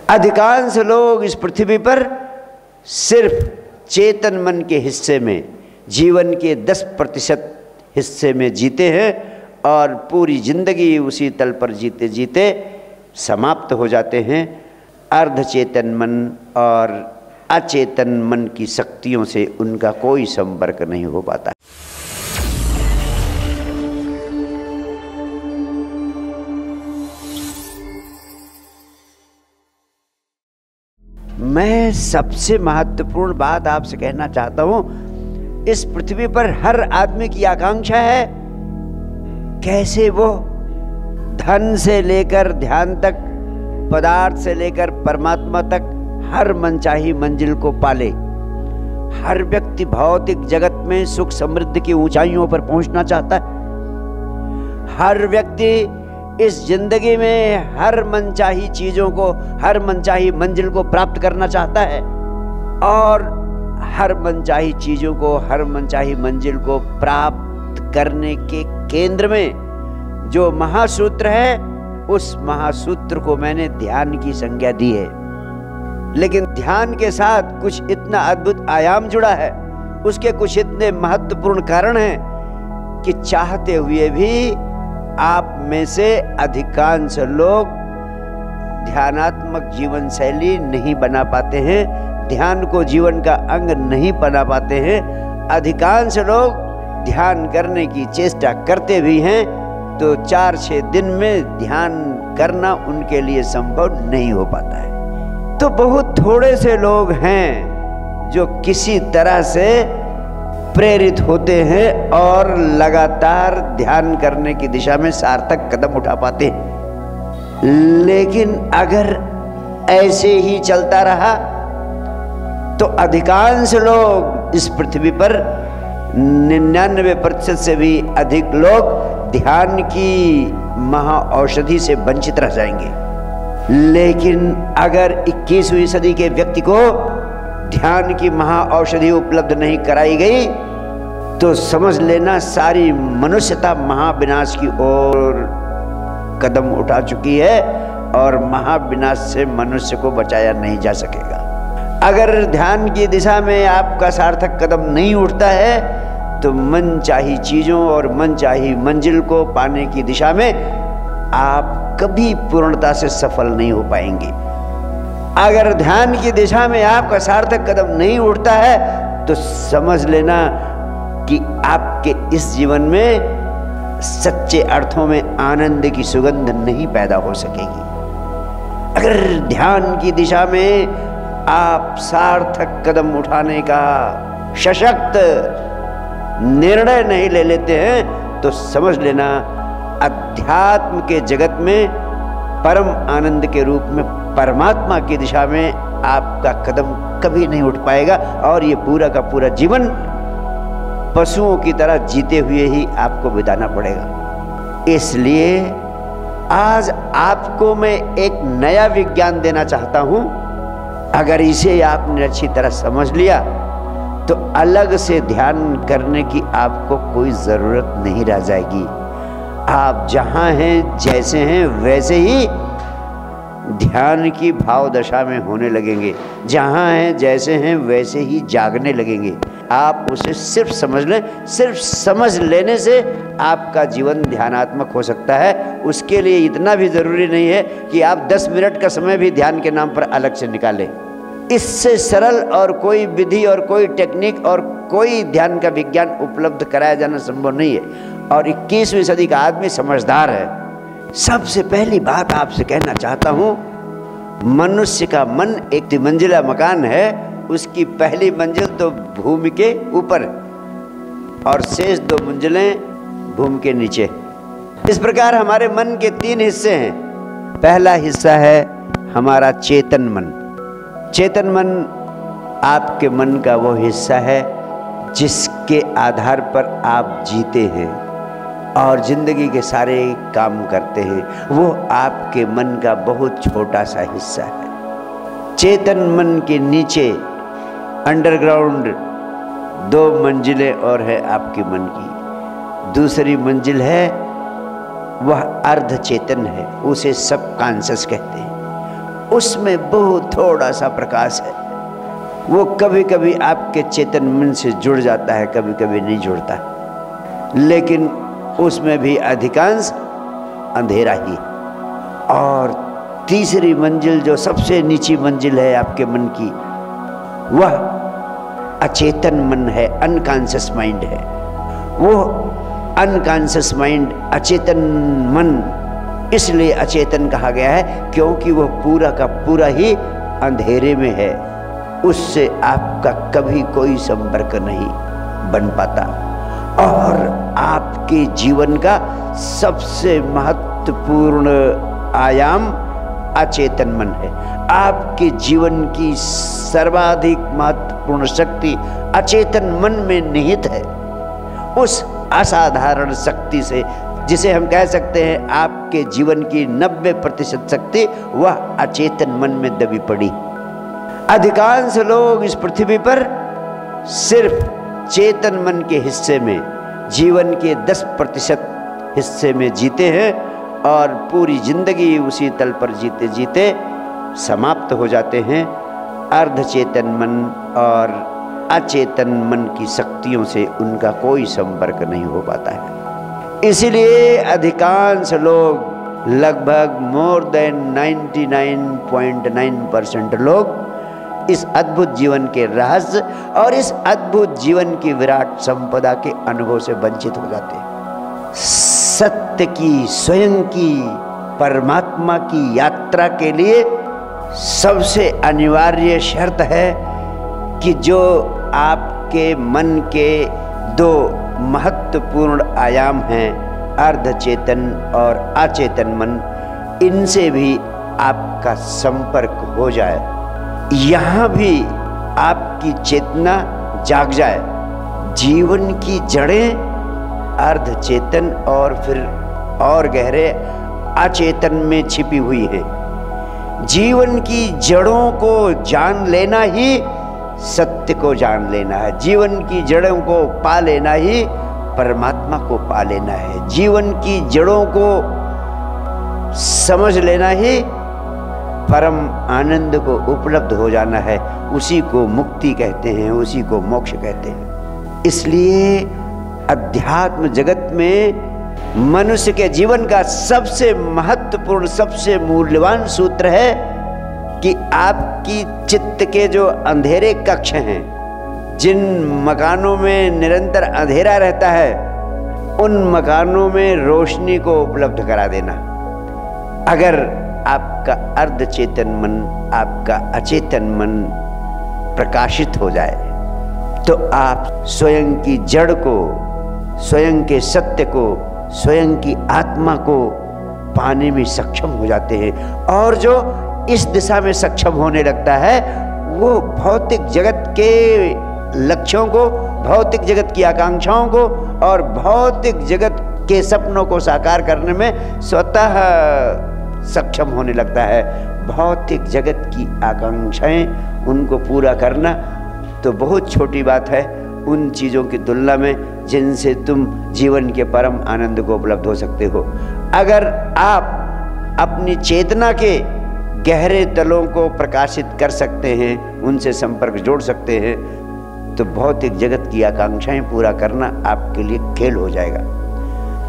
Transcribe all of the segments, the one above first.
अधिकांश लोग इस पृथ्वी पर सिर्फ चेतन मन के हिस्से में, जीवन के 10% हिस्से में जीते हैं और पूरी जिंदगी उसी तल पर जीते जीते समाप्त हो जाते हैं। अर्धचेतन मन और अचेतन मन की शक्तियों से उनका कोई संपर्क नहीं हो पाता। मैं सबसे महत्वपूर्ण बात आपसे कहना चाहता हूं, इस पृथ्वी पर हर आदमी की आकांक्षा है कैसे वो धन से लेकर ध्यान तक, पदार्थ से लेकर परमात्मा तक हर मनचाही मंजिल को पाले। हर व्यक्ति भौतिक जगत में सुख समृद्धि की ऊंचाइयों पर पहुंचना चाहता है। हर व्यक्ति इस जिंदगी में हर मनचाही चीजों को, हर मनचाही मंजिल को प्राप्त करना चाहता है और हर मनचाही चीजों को, हर मनचाही मंजिल को प्राप्त करने के केंद्र में जो महासूत्र है, उस महासूत्र को मैंने ध्यान की संज्ञा दी है। लेकिन ध्यान के साथ कुछ इतना अद्भुत आयाम जुड़ा है, उसके कुछ इतने महत्वपूर्ण कारण हैं कि चाहते हुए भी आप में से अधिकांश लोग ध्यानात्मक जीवन शैली नहीं बना पाते हैं, ध्यान को जीवन का अंग नहीं बना पाते हैं। अधिकांश लोग ध्यान करने की चेष्टा करते भी हैं तो 4-6 दिन में ध्यान करना उनके लिए संभव नहीं हो पाता है। तो बहुत थोड़े से लोग हैं जो किसी तरह से प्रेरित होते हैं और लगातार ध्यान करने की दिशा में सार्थक कदम उठा पाते हैं। लेकिन अगर ऐसे ही चलता रहा तो अधिकांश लोग इस पृथ्वी पर 99% से भी अधिक लोग ध्यान की महाऔषधि से वंचित रह जाएंगे। लेकिन अगर 21वीं सदी के व्यक्ति को ध्यान की महाऔषधि उपलब्ध नहीं कराई गई तो समझ लेना सारी मनुष्यता महाविनाश की ओर कदम उठा चुकी है और महाविनाश से मनुष्य को बचाया नहीं जा सकेगा। अगर ध्यान की दिशा में आपका सार्थक कदम नहीं उठता है तो मनचाही चीजों और मनचाही मंजिल को पाने की दिशा में आप कभी पूर्णता से सफल नहीं हो पाएंगे। अगर ध्यान की दिशा में आपका सार्थक कदम नहीं उठता है तो समझ लेना कि आपके इस जीवन में सच्चे अर्थों में आनंद की सुगंध नहीं पैदा हो सकेगी। अगर ध्यान की दिशा में आप सार्थक कदम उठाने का सशक्त निर्णय नहीं ले लेते हैं तो समझ लेना अध्यात्म के जगत में परम आनंद के रूप में परमात्मा की दिशा में आपका कदम कभी नहीं उठ पाएगा और ये पूरा का पूरा जीवन पशुओं की तरह जीते हुए ही आपको बिताना पड़ेगा। इसलिए आज आपको मैं एक नया विज्ञान देना चाहता हूं। अगर इसे आपने अच्छी तरह समझ लिया तो अलग से ध्यान करने की आपको कोई जरूरत नहीं रह जाएगी। आप जहां हैं, जैसे हैं, वैसे ही ध्यान की भाव दशा में होने लगेंगे। जहां हैं, जैसे हैं, वैसे ही जागने लगेंगे। आप उसे सिर्फ समझ लें। सिर्फ समझ लेने से आपका जीवन ध्यानात्मक हो सकता है। उसके लिए इतना भी जरूरी नहीं है कि आप 10 मिनट का समय भी ध्यान के नाम पर अलग से निकालें। इससे सरल और कोई विधि और कोई टेक्निक और कोई ध्यान का विज्ञान उपलब्ध कराया जाना संभव नहीं है। और 21वीं सदी का आदमी समझदार है। सबसे पहली बात आपसे कहना चाहता हूं, मनुष्य का मन एक 3 मंजिला मकान है। उसकी पहली मंजिल तो भूमि के ऊपर और शेष 2 मंजिलें भूमि के नीचे। इस प्रकार हमारे मन के 3 हिस्से हैं। पहला हिस्सा है हमारा चेतन मन। चेतन मन आपके मन का वो हिस्सा है जिसके आधार पर आप जीते हैं और जिंदगी के सारे काम करते हैं। वो आपके मन का बहुत छोटा सा हिस्सा है। चेतन मन के नीचे अंडरग्राउंड 2 मंजिलें और है आपके मन की। दूसरी मंजिल है वह अर्ध चेतन है, उसे सब कॉन्शियस कहते हैं। उसमें बहुत थोड़ा सा प्रकाश है। वो कभी कभी आपके चेतन मन से जुड़ जाता है, कभी कभी नहीं जुड़ता, लेकिन उसमें भी अधिकांश अंधेरा ही। और तीसरी मंजिल, जो सबसे नीची मंजिल है आपके मन की, वह अचेतन मन है, अनकॉन्शियस माइंड है। वो अनकॉन्शियस माइंड, अचेतन मन इसलिए अचेतन कहा गया है क्योंकि वह पूरा का पूरा ही अंधेरे में है। उससे आपका कभी कोई संपर्क नहीं बन पाता। और आपके जीवन का सबसे महत्वपूर्ण आयाम अचेतन मन है। आपके जीवन की सर्वाधिक महत्वपूर्ण शक्ति अचेतन मन में निहित है। उस असाधारण शक्ति से, जिसे हम कह सकते हैं आपके जीवन की 90% शक्ति, वह अचेतन मन में दबी पड़ी। अधिकांश लोग इस पृथ्वी पर सिर्फ चेतन मन के हिस्से में, जीवन के 10% हिस्से में जीते हैं और पूरी जिंदगी उसी तल पर जीते जीते समाप्त हो जाते हैं। अर्धचेतन मन और अचेतन मन की शक्तियों से उनका कोई संपर्क नहीं हो पाता है। इसलिए अधिकांश लोग, लगभग मोर देन 99.9% लोग इस अद्भुत जीवन के रहस्य और इस अद्भुत जीवन की विराट संपदा के अनुभव से वंचित हो जाते हैं। सत्य की, स्वयं की, परमात्मा की यात्रा के लिए सबसे अनिवार्य शर्त है कि जो आपके मन के दो महत्वपूर्ण आयाम हैं, अर्धचेतन और अचेतन मन, इनसे भी आपका संपर्क हो जाए। यहाँ भी आपकी चेतना जाग जाए। जीवन की जड़ें अर्धचेतन और फिर और गहरे अचेतन में छिपी हुई हैं। जीवन की जड़ों को जान लेना ही सत्य को जान लेना है। जीवन की जड़ों को पा लेना ही परमात्मा को पा लेना है। जीवन की जड़ों को समझ लेना ही परम आनंद को उपलब्ध हो जाना है। उसी को मुक्ति कहते हैं, उसी को मोक्ष कहते हैं। इसलिए अध्यात्म जगत में मनुष्य के जीवन का सबसे महत्वपूर्ण, सबसे मूल्यवान सूत्र है कि आपकी चित्त के जो अंधेरे कक्ष हैं, जिन मकानों में निरंतर अंधेरा रहता है, उन मकानों में रोशनी को उपलब्ध करा देना। अगर आपका अर्धचेतन मन, आपका अचेतन मन प्रकाशित हो जाए तो आप स्वयं की जड़ को, स्वयं के सत्य को, स्वयं की आत्मा को पाने में सक्षम हो जाते हैं। और जो इस दिशा में सक्षम होने लगता है, वो भौतिक जगत के लक्ष्यों को, भौतिक जगत की आकांक्षाओं को और भौतिक जगत के सपनों को साकार करने में स्वतः सक्षम होने लगता है। भौतिक जगत की आकांक्षाएं, उनको पूरा करना तो बहुत छोटी बात है उन चीज़ों की तुलना में जिनसे तुम जीवन के परम आनंद को उपलब्ध हो सकते हो। अगर आप अपनी चेतना के गहरे तलों को प्रकाशित कर सकते हैं, उनसे संपर्क जोड़ सकते हैं, तो भौतिक जगत की आकांक्षाएं पूरा करना आपके लिए खेल हो जाएगा।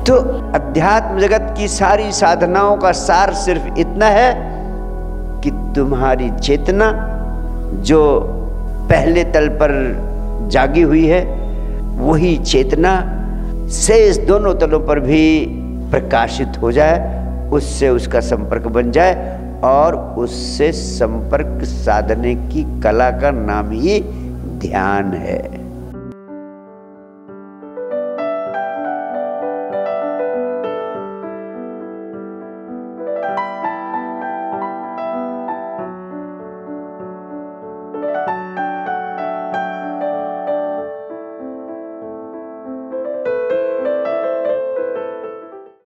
तो अध्यात्म जगत की सारी साधनाओं का सार सिर्फ इतना है कि तुम्हारी चेतना जो पहले तल पर जागी हुई है, वही चेतना शेष दोनों तलों पर भी प्रकाशित हो जाए, उससे उसका संपर्क बन जाए और उससे संपर्क साधने की कला का नाम ही ध्यान है।